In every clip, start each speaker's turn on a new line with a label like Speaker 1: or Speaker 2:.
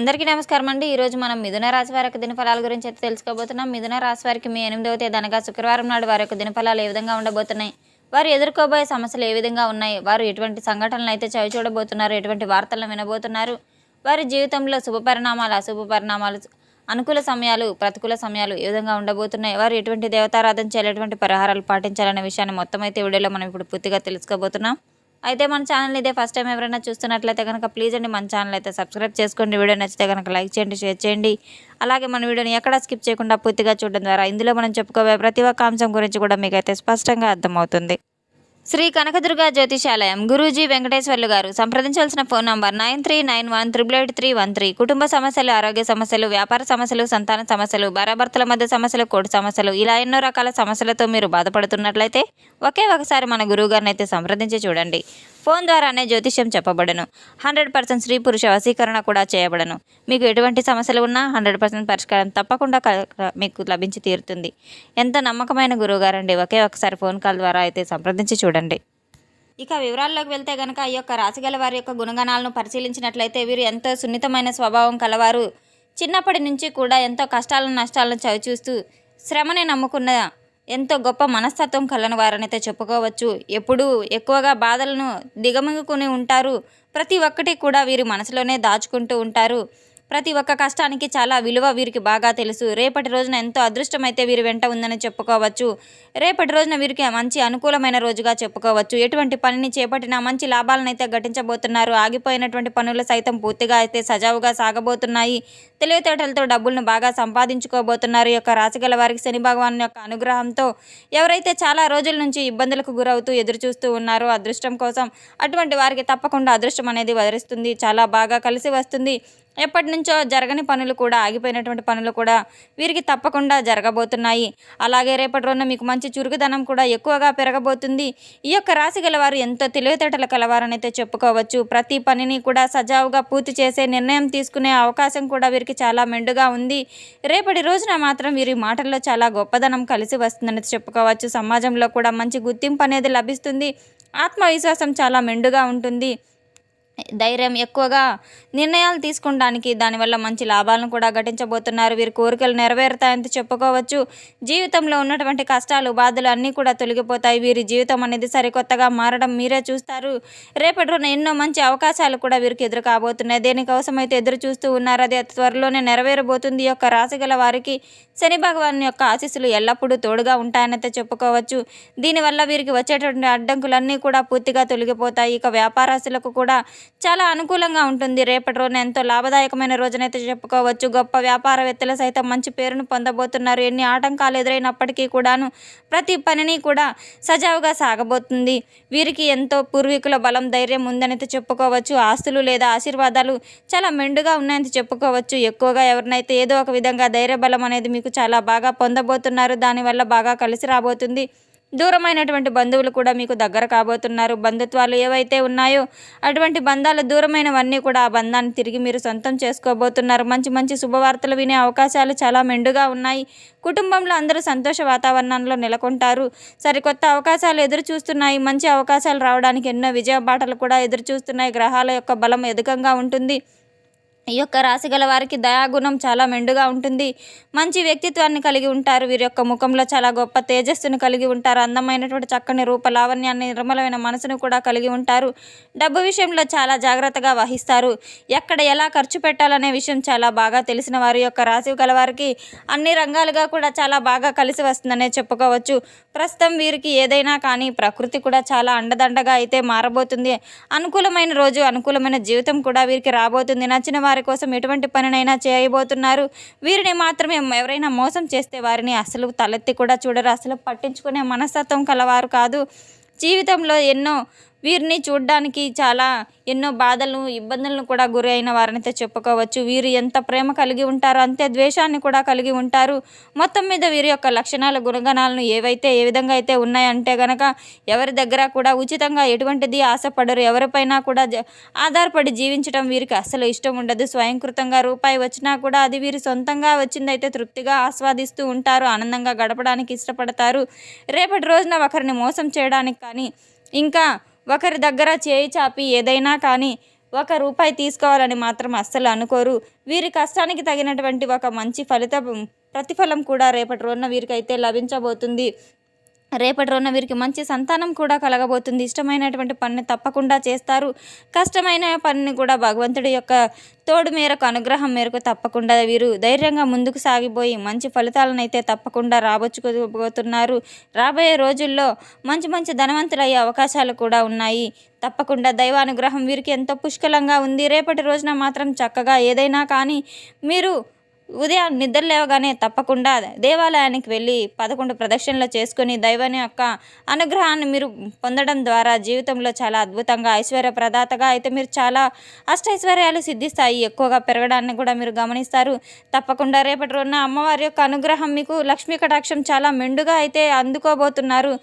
Speaker 1: అందరికీ నమస్కారం అండి. ఈరోజు మనం మిథున రాశి వారి యొక్క దినఫలాల గురించి అయితే తెలుసుకోబోతున్నాం. మిథున రాశి వారికి మే 8వ తేదీ అనగా శుక్రవారం నాడు వారి యొక్క దినఫలాలు ఏ విధంగా ఉండబోతున్నాయి, వారు ఎదుర్కోబోయే సమస్యలు ఏ విధంగా ఉన్నాయి, వారు ఎటువంటి సంఘటనలు అయితే చవి చూడబోతున్నారు, ఎటువంటి వార్తలను వినబోతున్నారు, వారి జీవితంలో శుభ పరిణామాలు, అశుభ పరిణామాలు, అనుకూల సమయాలు, ప్రతికూల సమయాలు ఏ విధంగా ఉండబోతున్నాయి, వారు ఎటువంటి దేవతారాధన చేయాలి, ఎటువంటి పరిహారాలు పాటించాలనే విషయాన్ని మొత్తం అయితే వీడియోలో మనం ఇప్పుడు పూర్తిగా తెలుసుకోబోతున్నాం. అయితే మన ఛానల్ ఇదే ఫస్ట్ టైం ఎవరైనా చూస్తున్నట్లయితే కనుక ప్లీజ్ అండి మన ఛానల్ అయితే సబ్స్క్రైబ్ చేసుకోండి. వీడియో నచ్చితే కనుక లైక్ చేయండి, షేర్ చేయండి. అలాగే మన వీడియోని ఎక్కడ స్కిప్ చేయకుండా పూర్తిగా చూడడం ద్వారా ఇందులో మనం చెప్పుకోవే ప్రతి ఒక్క అంశం గురించి కూడా మీకైతే స్పష్టంగా అర్థమవుతుంది. శ్రీ కనకదుర్గ జ్యోతిషాలయం గురూజీ వెంకటేశ్వర్లు గారు. సంప్రదించాల్సిన ఫోన్ నంబర్ 9391888313. కుటుంబ సమస్యలు, ఆరోగ్య సమస్యలు, వ్యాపార సమస్యలు, సంతాన సమస్యలు, భార్యాభర్తల మధ్య సమస్యలు, కోర్టు సమస్యలు, ఇలా ఎన్నో రకాల సమస్యలతో మీరు బాధపడుతున్నట్లయితే ఒకే ఒకసారి మన గురువు గారిని అయితే సంప్రదించి చూడండి. ఫోన్ ద్వారానే జ్యోతిష్యం చెప్పబడను. 100% స్త్రీ పురుష వశీకరణ కూడా చేయబడను. మీకు ఎటువంటి సమస్యలు ఉన్నా 100% పరిష్కారం తప్పకుండా మీకు లభించి తీరుతుంది. ఎంత నమ్మకమైన గురువుగారండి. ఒకే ఒకసారి ఫోన్ కాల్ ద్వారా అయితే సంప్రదించి చూడండి. ఇక వివరాల్లోకి వెళ్తే కనుక ఈ యొక్క రాశిగల వారి యొక్క గుణగణాలను పరిశీలించినట్లయితే వీరు ఎంతో సున్నితమైన స్వభావం కలవారు. చిన్నప్పటి నుంచి కూడా ఎంతో కష్టాలను నష్టాలను చవిచూస్తూ శ్రమని నమ్ముకున్న ఎంతో గొప్ప మనస్తత్వం కలని వారనైతే చెప్పుకోవచ్చు. ఎప్పుడూ ఎక్కువగా బాధలను దిగమింగుకుని ఉంటారు. ప్రతి ఒక్కటి కూడా వీరి మనసులోనే దాచుకుంటూ ఉంటారు. ప్రతి ఒక్క కష్టానికి చాలా విలువ వీరికి బాగా తెలుసు. రేపటి రోజున ఎంతో అదృష్టం అయితే వీరి వెంట ఉందని చెప్పుకోవచ్చు. రేపటి రోజున వీరికి మంచి అనుకూలమైన రోజుగా చెప్పుకోవచ్చు. ఎటువంటి పనిని చేపట్టినా మంచి లాభాలను అయితే గటించబోతున్నారు. ఆగిపోయినటువంటి పనులు సైతం పూర్తిగా అయితే సజావుగా సాగబోతున్నాయి. తెలివితేటలతో డబ్బులను బాగా సంపాదించుకోబోతున్నారు. ఈ యొక్క రాశిగల వారికి శని భగవాన్ యొక్క అనుగ్రహంతో ఎవరైతే చాలా రోజుల నుంచి ఇబ్బందులకు గురవుతూ ఎదురు చూస్తూ ఉన్నారో అదృష్టం కోసం, అటువంటి వారికి తప్పకుండా అదృష్టం అనేది వరిస్తుంది. చాలా బాగా కలిసి వస్తుంది. ఎప్పటి నుంచో జరగని పనులు కూడా, ఆగిపోయినటువంటి పనులు కూడా వీరికి తప్పకుండా జరగబోతున్నాయి. అలాగే రేపటి రోజున మీకు మంచి చురుకుదనం కూడా ఎక్కువగా పెరగబోతుంది. ఈ యొక్క రాశి గలవారు ఎంతో తెలివితేటల కలవారనైతే చెప్పుకోవచ్చు. ప్రతి పనిని కూడా సజావుగా పూర్తి చేసే నిర్ణయం తీసుకునే అవకాశం కూడా వీరికి చాలా మెండుగా ఉంది. రేపటి రోజున మాత్రం వీరి మాటల్లో చాలా గొప్పదనం కలిసి వస్తుందని చెప్పుకోవచ్చు. సమాజంలో కూడా మంచి గుర్తింపు అనేది లభిస్తుంది. ఆత్మవిశ్వాసం చాలా మెండుగా ఉంటుంది. ధైర్యం ఎక్కువగా నిర్ణయాలు తీసుకోవడానికి, దానివల్ల మంచి లాభాలను కూడా గటించబోతున్నారు. వీరి కోరికలు నెరవేరుతాయని చెప్పుకోవచ్చు. జీవితంలో ఉన్నటువంటి కష్టాలు, బాధలు అన్నీ కూడా తొలగిపోతాయి. వీరి జీవితం అనేది సరికొత్తగా మారడం మీరే చూస్తారు. రేపటి రోజున ఎన్నో మంచి అవకాశాలు కూడా వీరికి ఎదురు కాబోతున్నాయి. దేనికోసం అయితే ఎదురు చూస్తూ ఉన్నారు అది త్వరలోనే నెరవేరబోతుంది. ఈ యొక్క రాశి గల వారికి శని భగవాన్ యొక్క ఆశీస్సులు ఎల్లప్పుడూ తోడుగా ఉంటాయనైతే చెప్పుకోవచ్చు. దీనివల్ల వీరికి వచ్చేటువంటి అడ్డంకులన్నీ కూడా పూర్తిగా తొలగిపోతాయి. ఇక వ్యాపారస్తులకు కూడా చాలా అనుకూలంగా ఉంటుంది. రేపటి రోజున ఎంతో లాభదాయకమైన రోజునైతే చెప్పుకోవచ్చు. గొప్ప వ్యాపారవేత్తలు సైతం మంచి పేరును పొందబోతున్నారు. ఎన్ని ఆటంకాలు ఎదురైనప్పటికీ కూడాను ప్రతి పనిని కూడా సజావుగా సాగబోతుంది. వీరికి ఎంతో పూర్వీకుల బలం, ధైర్యం ఉందనైతే చెప్పుకోవచ్చు. ఆస్తులు లేదా ఆశీర్వాదాలు చాలా మెండుగా ఉన్నాయని చెప్పుకోవచ్చు. ఎక్కువగా ఎవరినైతే ఏదో ఒక విధంగా ధైర్య బలం అనేది మీకు చాలా బాగా పొందబోతున్నారు. దానివల్ల బాగా కలిసి రాబోతుంది. దూరమైనటువంటి బంధువులు కూడా మీకు దగ్గర కాబోతున్నారు. బంధుత్వాలు ఏవైతే ఉన్నాయో అటువంటి బంధాలు దూరమైనవన్నీ కూడా ఆ బంధాన్ని తిరిగి మీరు సొంతం చేసుకోబోతున్నారు. మంచి మంచి శుభవార్తలు వినే అవకాశాలు చాలా మెండుగా ఉన్నాయి. కుటుంబంలో అందరూ సంతోష వాతావరణంలో నెలకొంటారు. సరికొత్త అవకాశాలు ఎదురు చూస్తున్నాయి. మంచి అవకాశాలు రావడానికి ఎన్నో విజయ బాటలు కూడా ఎదురు చూస్తున్నాయి. గ్రహాల యొక్క బలం అధికంగా ఉంటుంది. ఈ యొక్క రాశి గల వారికి దయాగుణం చాలా మెండుగా ఉంటుంది. మంచి వ్యక్తిత్వాన్ని కలిగి ఉంటారు. వీరి యొక్క ముఖంలో చాలా గొప్ప తేజస్సును కలిగి ఉంటారు. అందమైనటువంటి చక్కని రూప లావణ్యాన్ని, నిర్మలమైన మనసును కూడా కలిగి ఉంటారు. డబ్బు విషయంలో చాలా జాగ్రత్తగా వహిస్తారు. ఎక్కడ ఎలా ఖర్చు పెట్టాలనే విషయం చాలా బాగా తెలిసిన వారి యొక్క రాశి గల వారికి అన్ని రంగాలుగా కూడా చాలా బాగా కలిసి వస్తుందనే చెప్పుకోవచ్చు. ప్రస్తుతం వీరికి ఏదైనా కానీ ప్రకృతి కూడా చాలా అండదండగా అయితే మారబోతుంది. అనుకూలమైన రోజు, అనుకూలమైన జీవితం కూడా వీరికి రాబోతుంది. నచ్చిన వారి కోసం ఎటువంటి పనినైనా చేయబోతున్నారు. వీరిని మాత్రమే ఎవరైనా మోసం చేస్తే వారిని అసలు తలెత్తి కూడా చూడరు. అసలు పట్టించుకునే మనస్తత్వం కలవారు కాదు. జీవితంలో వీరిని చూడడానికి చాలా ఎన్నో బాధలను, ఇబ్బందులను కూడా గురి అయిన వారనైతే చెప్పుకోవచ్చు. వీరు ఎంత ప్రేమ కలిగి ఉంటారో అంతే ద్వేషాన్ని కూడా కలిగి ఉంటారు. మొత్తం మీద వీరి యొక్క లక్షణాల, గుణగణాలను ఏ విధంగా అయితే ఉన్నాయంటే గనక ఎవరి దగ్గర కూడా ఉచితంగా ఎటువంటిది ఆశపడరు. ఎవరిపైనా కూడా ఆధారపడి జీవించడం వీరికి అస్సలు ఇష్టం ఉండదు. స్వయంకృతంగా రూపాయి వచ్చినా కూడా అది వీరి సొంతంగా వచ్చిందైతే తృప్తిగా ఆస్వాదిస్తూ ఉంటారు. ఆనందంగా గడపడానికి ఇష్టపడతారు. రేపటి రోజున ఒకరిని మోసం చేయడానికి కానీ, ఇంకా ఒకరి దగ్గర చేయి చాపి ఏదైనా కానీ ఒక రూపాయి తీసుకోవాలని మాత్రం అస్సలు అనుకోరు. వీరి కష్టానికి తగినటువంటి ఒక మంచి ప్రతిఫలం కూడా రేపటి రోజున వీరికైతే లభించబోతుంది. రేపటి రోజున వీరికి మంచి సంతానం కూడా కలగబోతుంది. ఇష్టమైనటువంటి పనిని తప్పకుండా చేస్తారు. కష్టమైన పనిని కూడా భగవంతుడి యొక్క తోడు మేరకు, అనుగ్రహం మేరకు తప్పకుండా వీరు ధైర్యంగా ముందుకు సాగిపోయి మంచి ఫలితాలను అయితే తప్పకుండా రాబోచుకోబోతున్నారు. రాబోయే రోజుల్లో మంచి మంచి ధనవంతులయ్యే అవకాశాలు కూడా ఉన్నాయి. తప్పకుండా దైవానుగ్రహం వీరికి ఎంతో పుష్కలంగా ఉంది. రేపటి రోజున మాత్రం చక్కగా ఏదైనా కానీ మీరు ఉదయం నిద్ర లేవగానే తప్పకుండా దేవాలయానికి వెళ్ళి 11 ప్రదక్షిణలు చేసుకొని దైవాన్ని యొక్క అనుగ్రహాన్ని మీరు పొందడం ద్వారా జీవితంలో చాలా అద్భుతంగా ఐశ్వర్య ప్రదాతగా అయితే మీరు చాలా అష్టైశ్వర్యాలు సిద్ధిస్తాయి. ఎక్కువగా పెరగడాన్ని కూడా మీరు గమనిస్తారు. తప్పకుండా రేపటి రోజున అమ్మవారి యొక్క అనుగ్రహం మీకు లక్ష్మీ కటాక్షం చాలా మెండుగా అయితే అందుకోబోతున్నారు.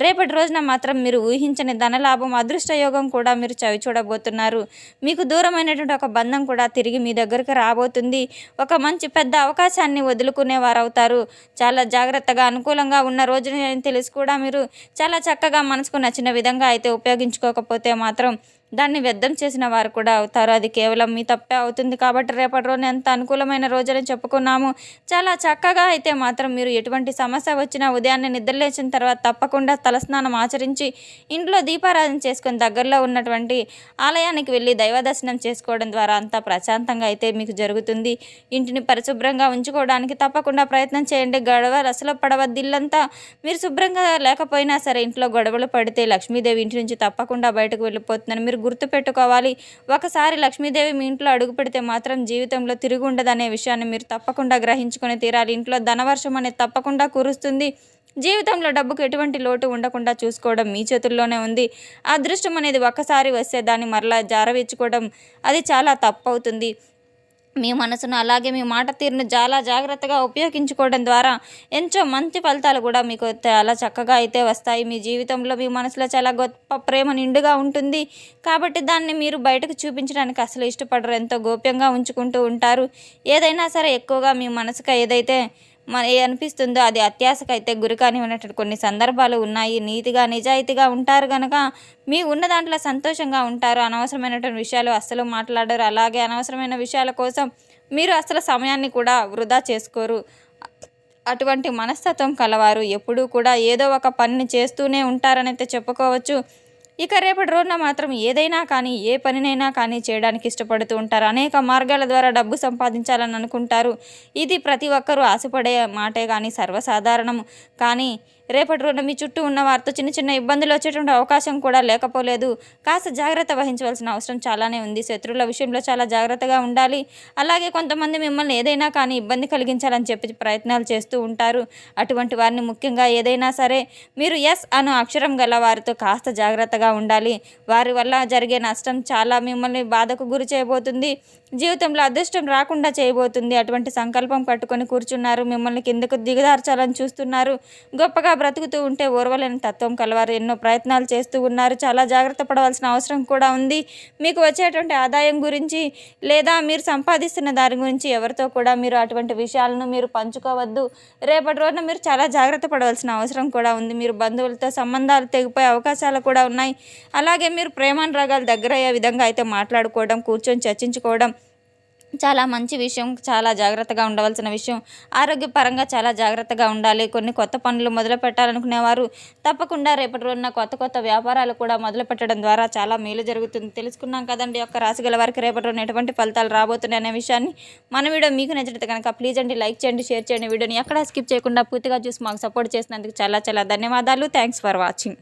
Speaker 1: రేపటి రోజున మాత్రం మీరు ఊహించని ధనలాభం, అదృష్ట యోగం కూడా మీరు చవి చూడబోతున్నారు. మీకు దూరమైనటువంటి ఒక బంధం కూడా తిరిగి మీ దగ్గరకు రాబోతుంది. ఒక మంచి పెద్ద అవకాశాన్ని వదులుకునేవారు అవుతారు. చాలా జాగ్రత్తగా అనుకూలంగా ఉన్న రోజుని తెలిసి కూడా మీరు చాలా చక్కగా మనసుకు నచ్చిన విధంగా అయితే ఉపయోగించుకోకపోతే మాత్రం దాన్ని వ్యర్థం చేసిన వారు కూడా అవుతారు. అది కేవలం మీ తప్పే అవుతుంది. కాబట్టి రేపటి రోజున ఎంత అనుకూలమైన రోజుని చెప్పుకున్నాము. చాలా చక్కగా అయితే మాత్రం మీరు ఎటువంటి సమస్య వచ్చినా ఉదయాన్నే నిద్రలేచిన తర్వాత తప్పకుండా తలస్నానం ఆచరించి ఇంట్లో దీపారాధన చేసుకొని దగ్గరలో ఉన్నటువంటి ఆలయానికి వెళ్ళి దైవ దర్శనం చేసుకోవడం ద్వారా అంతా ప్రశాంతంగా అయితే మీకు జరుగుతుంది. ఇంటిని పరిశుభ్రంగా ఉంచుకోవడానికి తప్పకుండా ప్రయత్నం చేయండి. గొడవలు అసలు పడవద్దు. ఇల్లంతా మీరు శుభ్రంగా లేకపోయినా సరే ఇంట్లో గొడవలు పడితే లక్ష్మీదేవి ఇంటి నుంచి తప్పకుండా బయటకు వెళ్ళిపోతుందని మీరు గుర్తుపెట్టుకోవాలి. ఒకసారి లక్ష్మీదేవి మీ ఇంట్లో అడుగు పెడితే మాత్రం జీవితంలో తిరిగి ఉండదనే విషయాన్ని మీరు తప్పకుండా గ్రహించుకొని తీరాలి. ఇంట్లో ధనవర్షం అనేది తప్పకుండా కురుస్తుంది. జీవితంలో డబ్బుకు ఎటువంటి లోటు ఉండకుండా చూసుకోవడం మీ చేతుల్లోనే ఉంది. అదృష్టం అనేది ఒక్కసారి వస్తే దాన్ని మరలా జారవించుకోవడం అది చాలా తప్పు అవుతుంది. మీ మనసును అలాగే మీ మాట తీరును చాలా జాగ్రత్తగా ఉపయోగించుకోవడం ద్వారా ఎంతో మంచి ఫలితాలు కూడా మీకు చాలా చక్కగా అయితే వస్తాయి. మీ జీవితంలో మీ మనసులో చాలా గొప్ప ప్రేమ నిండుగా ఉంటుంది. కాబట్టి దాన్ని మీరు బయటకు చూపించడానికి అసలు ఇష్టపడరు. ఎంతో గోప్యంగా ఉంచుకుంటూ ఉంటారు. ఏదైనా సరే ఎక్కువగా మీ మనసుకు ఏదైతే అనిపిస్తుందో అది అత్యాశకైతే గురికాని ఉన్నటువంటి కొన్ని సందర్భాలు ఉన్నాయి. నీతిగా నిజాయితీగా ఉంటారు కనుక మీ ఉన్న దాంట్లో సంతోషంగా ఉంటారు. అనవసరమైనటువంటి విషయాలు అస్సలు మాట్లాడరు. అలాగే అనవసరమైన విషయాల కోసం మీరు అసలు సమయాన్ని కూడా వృధా చేసుకోరు. అటువంటి మనస్తత్వం కలవారు ఎప్పుడూ కూడా ఏదో ఒక పనిని చేస్తూనే ఉంటారని అయితే చెప్పుకోవచ్చు. ఇక రేపటి రోజున మాత్రం ఏదైనా కానీ ఏ పనినైనా కానీ చేయడానికి ఇష్టపడుతూ ఉంటారు. అనేక మార్గాల ద్వారా డబ్బు సంపాదించాలని అనుకుంటారు. ఇది ప్రతి ఒక్కరూ ఆశపడే మాటే కానీ సర్వసాధారణము. కానీ రేపటి రోజున మీ చుట్టూ ఉన్న వారితో చిన్న చిన్న ఇబ్బందులు వచ్చేటువంటి అవకాశం కూడా లేకపోలేదు. కాస్త జాగ్రత్త వహించవలసిన అవసరం చాలానే ఉంది. శత్రువుల విషయంలో చాలా జాగ్రత్తగా ఉండాలి. అలాగే కొంతమంది మిమ్మల్ని ఏదైనా కానీ ఇబ్బంది కలిగించాలని చెప్పి ప్రయత్నాలు చేస్తూ ఉంటారు. అటువంటి వారిని ముఖ్యంగా ఏదైనా సరే మీరు ఎస్ అను అక్షరం గల వారితో కాస్త జాగ్రత్తగా ఉండాలి. వారి వల్ల జరిగే నష్టం చాలా మిమ్మల్ని బాధకు గురి చేయబోతుంది. జీవితంలో అదృష్టం రాకుండా చేయబోతుంది. అటువంటి సంకల్పం కట్టుకొని కూర్చున్నారు. మిమ్మల్ని కిందకు దిగదార్చాలని చూస్తున్నారు. గొప్పగా బ్రతుకుతూ ఉంటే ఓర్వలేని తత్వం కలవారు. ఎన్నో ప్రయత్నాలు చేస్తూ ఉన్నారు. చాలా జాగ్రత్త పడవలసిన అవసరం కూడా ఉంది. మీకు వచ్చేటువంటి ఆదాయం గురించి లేదా మీరు సంపాదిస్తున్న దాని గురించి ఎవరితో కూడా మీరు అటువంటి విషయాలను మీరు పంచుకోవద్దు. రేపటి రోజున మీరు చాలా జాగ్రత్త పడవలసిన అవసరం కూడా ఉంది. మీరు బంధువులతో సంబంధాలు తెగిపోయే అవకాశాలు కూడా ఉన్నాయి. అలాగే మీరు ప్రేమానురాగాలు దగ్గర అయ్యే విధంగా అయితే మాట్లాడుకోవడం, కూర్చొని చర్చించుకోవడం చాలా మంచి విషయం. చాలా జాగ్రత్తగా ఉండవలసిన విషయం. ఆరోగ్యపరంగా చాలా జాగ్రత్తగా ఉండాలి. కొన్ని కొత్త పనులు మొదలు పెట్టాలనుకునేవారు తప్పకుండా రేపటి రోజున కొత్త వ్యాపారాలు కూడా మొదలు పెట్టడం ద్వారా చాలా మేలు జరుగుతుంది. తెలుసుకున్నాం కదండి యొక్క రాశి గల వారికి రేపటి రోజున ఎటువంటి ఫలితాలు రాబోతున్నాయి అనే విషయాన్ని. మన వీడియో మీకు నచ్చితే కనుక ప్లీజ్ అండి లైక్ చేయండి, షేర్ చేయండి. వీడియోని ఎక్కడా స్కిప్ చేయకుండా పూర్తిగా చూసి మాకు సపోర్ట్ చేసినందుకు చాలా ధన్యవాదాలు. Thanks for watching.